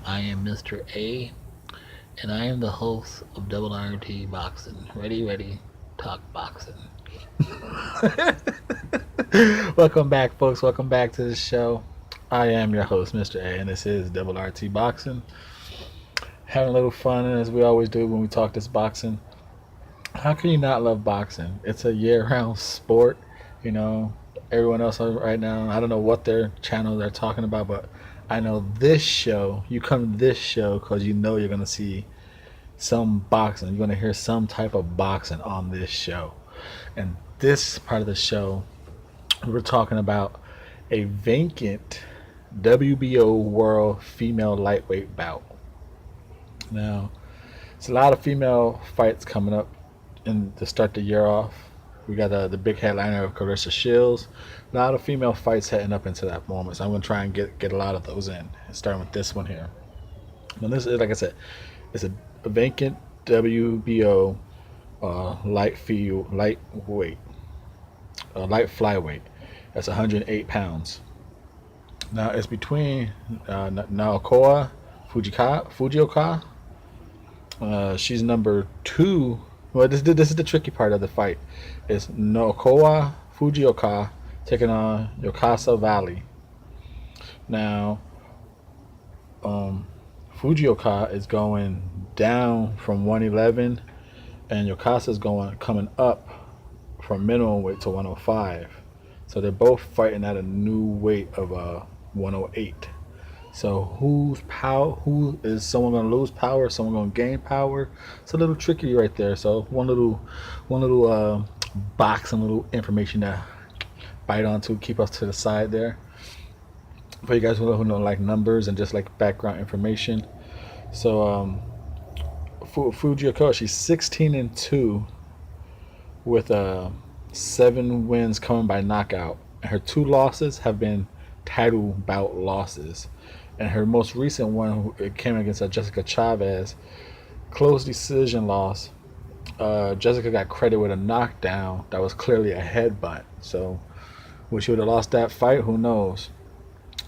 I am Mr.A, and I am the host of Double RT Boxing. Ready, ready, talk boxing. Welcome back, folks. Welcome back to the show. I am your host, Mr.A, and this is Double RT Boxing. Having a little fun, as we always do when we talk this boxing. How can you not love boxing? It's a year-round sport. You know, everyone else right now, I don't know what their channel they're talking about, but I know this show. You come to this show because you know you're gonna see some boxing. You're gonna hear some type of boxing on this show. And this part of the show, we're talking about a vacant WBO World Female Lightweight bout. Now, it's a lot of female fights coming up and to start the year off. We got the big headliner of Clarissa Shields. A lot of female fights heading up into that moment. So I'm going to try and get a lot of those in. Starting with this one here. Now this is, like I said, it's a vacant WBO light flyweight. That's 108 pounds. Now it's between Naoko Fujioka. She's number 2. Well, this is the tricky part of the fight. It's Naoko Fujioka taking on Yokasta Valle. Now, Fujioka is going down from 111, and Yokasta is coming up from minimum weight to 105. So they're both fighting at a new weight of 108. So who is someone going to lose power? Someone going to gain power? It's a little tricky right there. So one little box and little information to bite onto, keep us to the side there. For you guys who know like numbers and just like background information. So Fujioka, she's 16-2 with 7 wins coming by knockout. And her 2 losses have been title bout losses. And her most recent one, it came against Jessica Chavez, close decision loss. Jessica got credit with a knockdown that was clearly a headbutt. So, would she would have lost that fight? Who knows?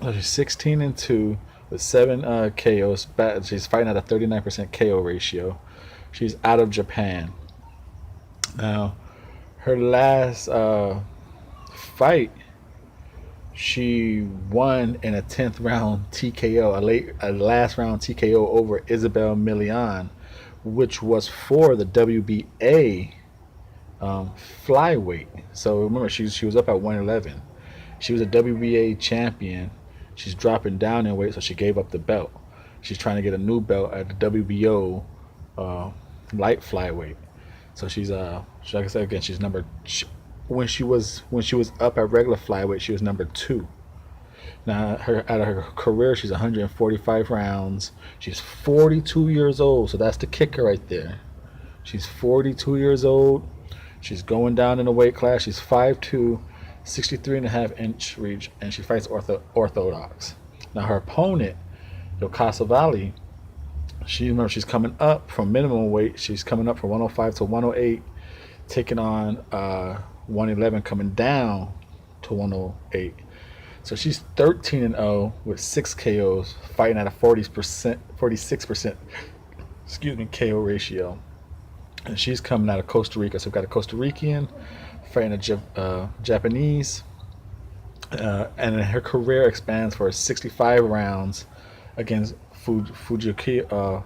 So she's 16-2 with 7 KOs. She's fighting at a 39% KO ratio. She's out of Japan. Now, her last fight, she won in a 10th round TKO, a last round TKO over Isabel Milian, which was for the WBA flyweight. So remember, she was up at 111. She was a WBA champion. She's dropping down in weight, so she gave up the belt. She's trying to get a new belt at the WBO light flyweight. So she's like I said again, she's when she was up at regular flyweight, she was number 2. Now out of her career, she's 145 rounds. She's 42 years old, so that's the kicker right there. She's 42 years old. She's going down in the weight class. She's 5'2", 63.5-inch reach, and she fights orthodox. Now her opponent, Yokasta Valle, she's coming up from minimum weight. She's coming up from 105 to 108, taking on 111, coming down to 108. So she's 13-0 with 6 KOs, fighting at a 46% KO ratio. And she's coming out of Costa Rica. So we've got a Costa Rican fighting a Japanese. And her career expands for 65 rounds against Fujioka,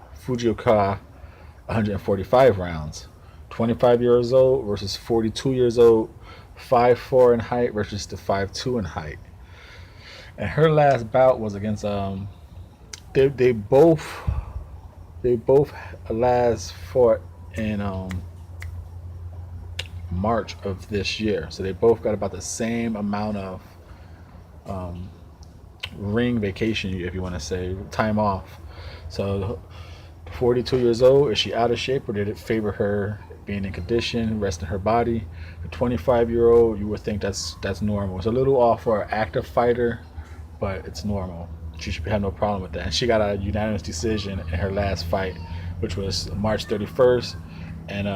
145 rounds. 25 years old versus 42 years old, 5'4" in height versus the 5'2" in height. And her last bout was against they both last fought in March of this year. So they both got about the same amount of ring vacation, if you want to say, time off. So 42 years old, is she out of shape, or did it favor her being in condition, resting her body? The 25-year-old, you would think that's normal. It's a little off for an active fighter, but it's normal. She should have no problem with that. And she got a unanimous decision in her last fight, which was March 31st, and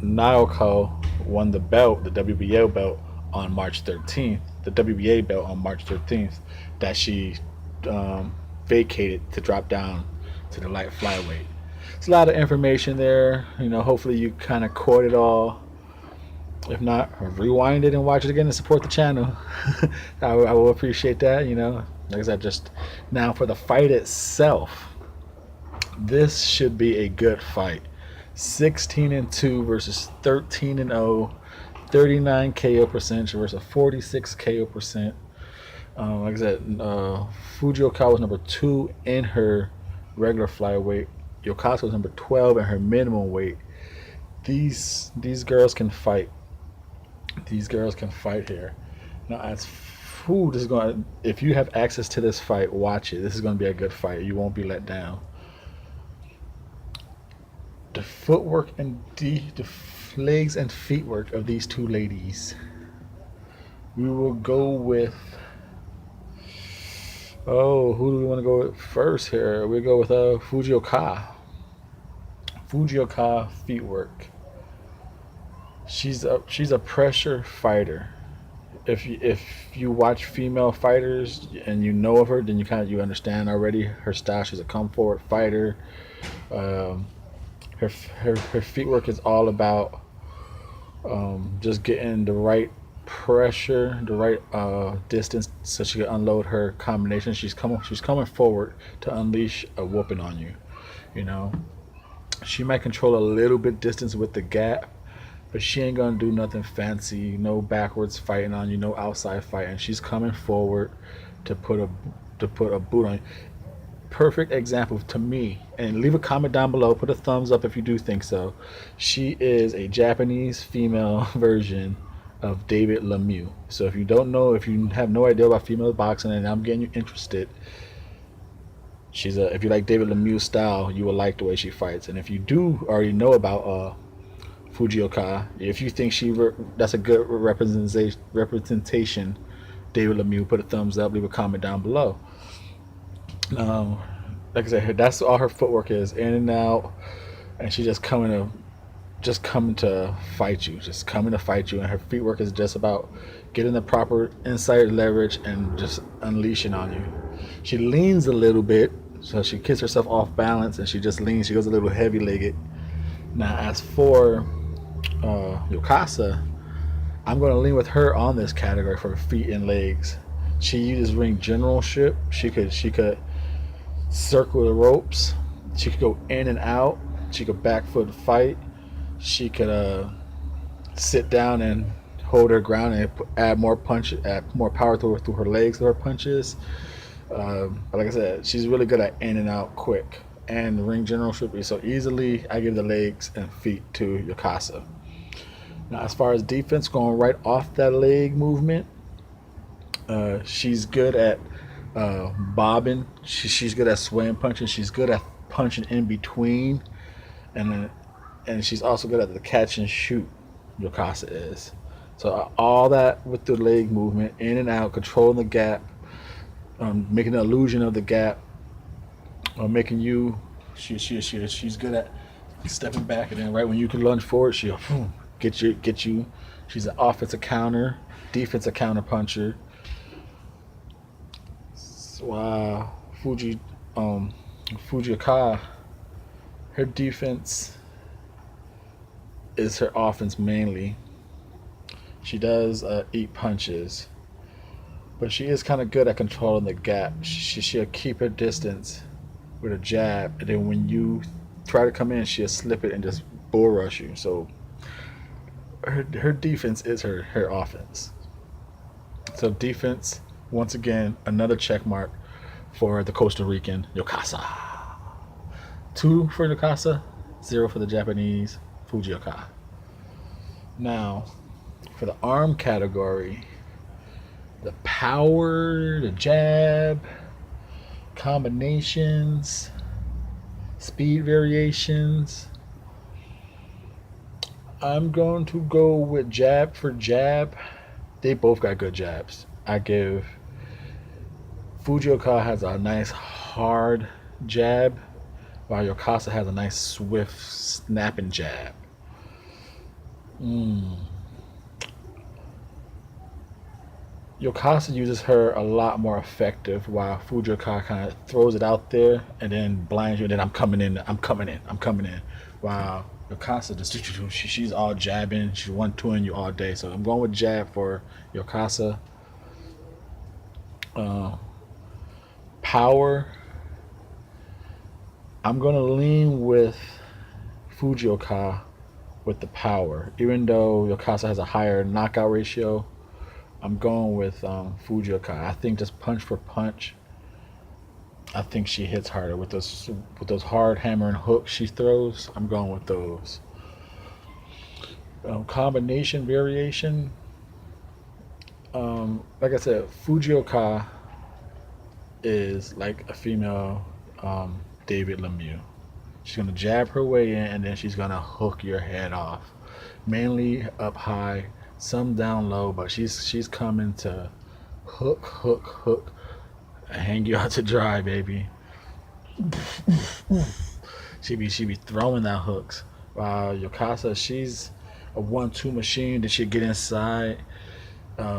Naoko won the belt, the WBO belt, on March 13th. The WBA belt on March 13th, that she vacated to drop down to the light flyweight. It's a lot of information there. Hopefully you kind of caught it all. If not, rewind it and watch it again and support the channel. I will appreciate that. Like I said, just now for the fight itself, this should be a good fight. 16-2 versus 13-0, 39 KO percentage versus 46 KO percent. Like I said, Fujioka was number 2 in her regular flyweight. Yokasta was number 12 in her minimum weight. These girls can fight. These girls can fight here. Now, this is going. If you have access to this fight, watch it. This is going to be a good fight. You won't be let down. The footwork and the legs and feet work of these two ladies. We will go with. Oh, who do we want to go with first here? We go with Fujioka. Fujioka feet work. She's a pressure fighter. If you watch female fighters and you know of her, then you understand already her style. She's a come forward fighter. Her feet work is all about just getting the right pressure, the right distance, so she can unload her combination. She's coming forward to unleash a whooping on you. She might control a little bit distance with the gap, but she ain't gonna do nothing fancy. No backwards fighting on you, no outside fighting. She's coming forward to put a boot on you. Perfect example to me, and leave a comment down below, put a thumbs up if you do think so. She is a Japanese female version of David Lemieux. So if you don't know, if you have no idea about female boxing and I'm getting you interested, if you like David Lemieux's style, you will like the way she fights. And if you do already know about Fujioka, if you think that's a good representation, David Lemieux, put a thumbs up, leave a comment down below. Like I said, that's all her footwork is, in and out, and she's just coming to fight you, and her feet work is just about getting the proper inside leverage and just unleashing on you. She leans a little bit, so she gets herself off balance, and she just leans. She goes a little heavy-legged. Now, as for Yokasta, I'm going to lean with her on this category for feet and legs. She uses ring generalship. She could circle the ropes. She could go in and out. She could back foot fight. She could sit down and hold her ground and add more power through her legs, through her punches. But like I said, she's really good at in and out quick. And the ring generalship is so easily. I give the legs and feet to Yokasta. Now, as far as defense, going right off that leg movement, she's good at bobbing. She's good at swaying punching. She's good at punching in between, and she's also good at the catch and shoot. Yokasta is. So all that with the leg movement, in and out, controlling the gap, making the illusion of the gap, making you. She's good at stepping back, and then right when you can lunge forward, she'll get you. She's an offensive counter, defensive counter puncher. Wow, Fujioka, her defense is her offense mainly. She does eat punches, but she is kind of good at controlling the gap. She'll keep her distance with a jab, and then when you try to come in, she'll slip it and just bull rush you. So her defense is her offense. So defense, once again, another check mark for the Costa Rican Yokasta. 2 for Yokasta, 0 for the Japanese Fujioka. Now, for the arm category, the power, the jab, combinations, speed variations, I'm going to go with jab for jab. They both got good jabs. I give Fujioka has a nice hard jab, while Yokasta has a nice swift snapping jab. Yokasta uses her a lot more effective, while Fujioka kind of throws it out there and then blinds you. And then I'm coming in, I'm coming in, I'm coming in. While Yokasta just she's all jabbing, she's 1-2ing you all day. So I'm going with jab for Yokasta. Power, I'm gonna lean with Fujioka with the power, even though Yokasta has a higher knockout ratio. I'm going with Fujioka. I think just punch for punch, I think she hits harder with those hard hammering hooks she throws. I'm going with those. Combination variation. Like I said, Fujioka is like a female David Lemieux. She's gonna jab her way in, and then she's gonna hook your head off, mainly up high, some down low, but she's coming to hook, hook, hook, and hang you out to dry, baby. She be throwing that hooks. While Yokasa, she's a 1-2 machine. That she get inside.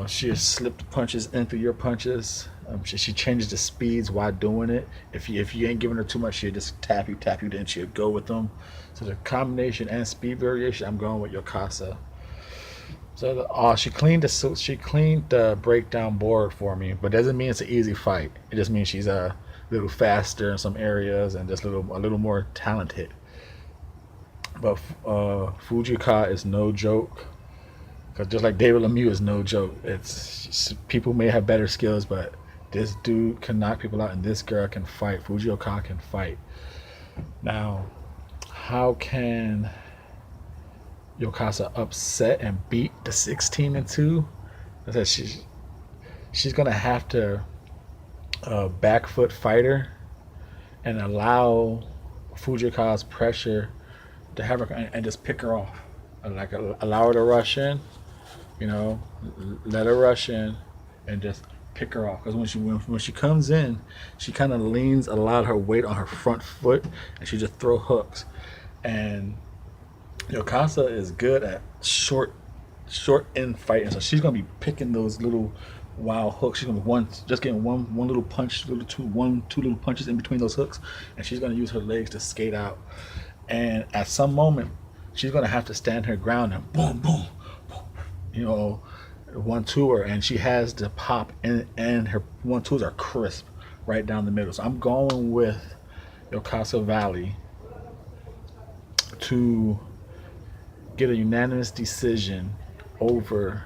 She slip the punches in through your punches. She changes the speeds while doing it. If you ain't giving her too much, she'll just tap you, then she'll go with them. So the combination and speed variation, I'm going with Yokasa. So she cleaned the breakdown board for me, but doesn't mean it's an easy fight. It just means she's a little faster in some areas and just a little more talented. But Fujika is no joke. Because just like David Lemieux is no joke. It's people may have better skills, but this dude can knock people out, and this girl can fight. Fujioka can fight. Now, how can Yokasa upset and beat the 16-2? I said she's gonna have to back foot fight her and allow Fujioka's pressure to have her and just pick her off. Like allow her to rush in, let her rush in and just pick her off. Because when she comes in, she kind of leans a lot of her weight on her front foot, and she just throw hooks. And Yokasa is good at short end fighting, so she's gonna be picking those little wild hooks. She's gonna be just getting one little punch, two little punches in between those hooks, and she's gonna use her legs to skate out. And at some moment, she's gonna have to stand her ground and boom, boom, boom, 1-2 her, and she has the pop, and her 1-2s are crisp right down the middle. So I'm going with Yokasta Valle to get a unanimous decision over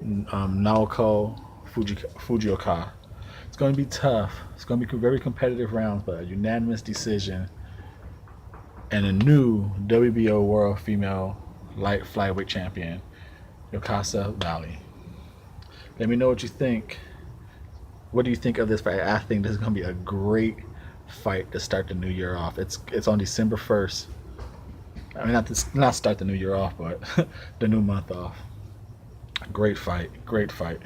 Naoko Fujioka. It's going to be tough. It's going to be very competitive rounds, but a unanimous decision and a new WBO World Female Light Flyweight Champion, Yokasta Valle. Let me know what you think. What do you think of this fight? I think this is going to be a great fight to start the new year off. It's on December 1st. I mean, not start the new year off, but the new month off. Great fight. Great fight.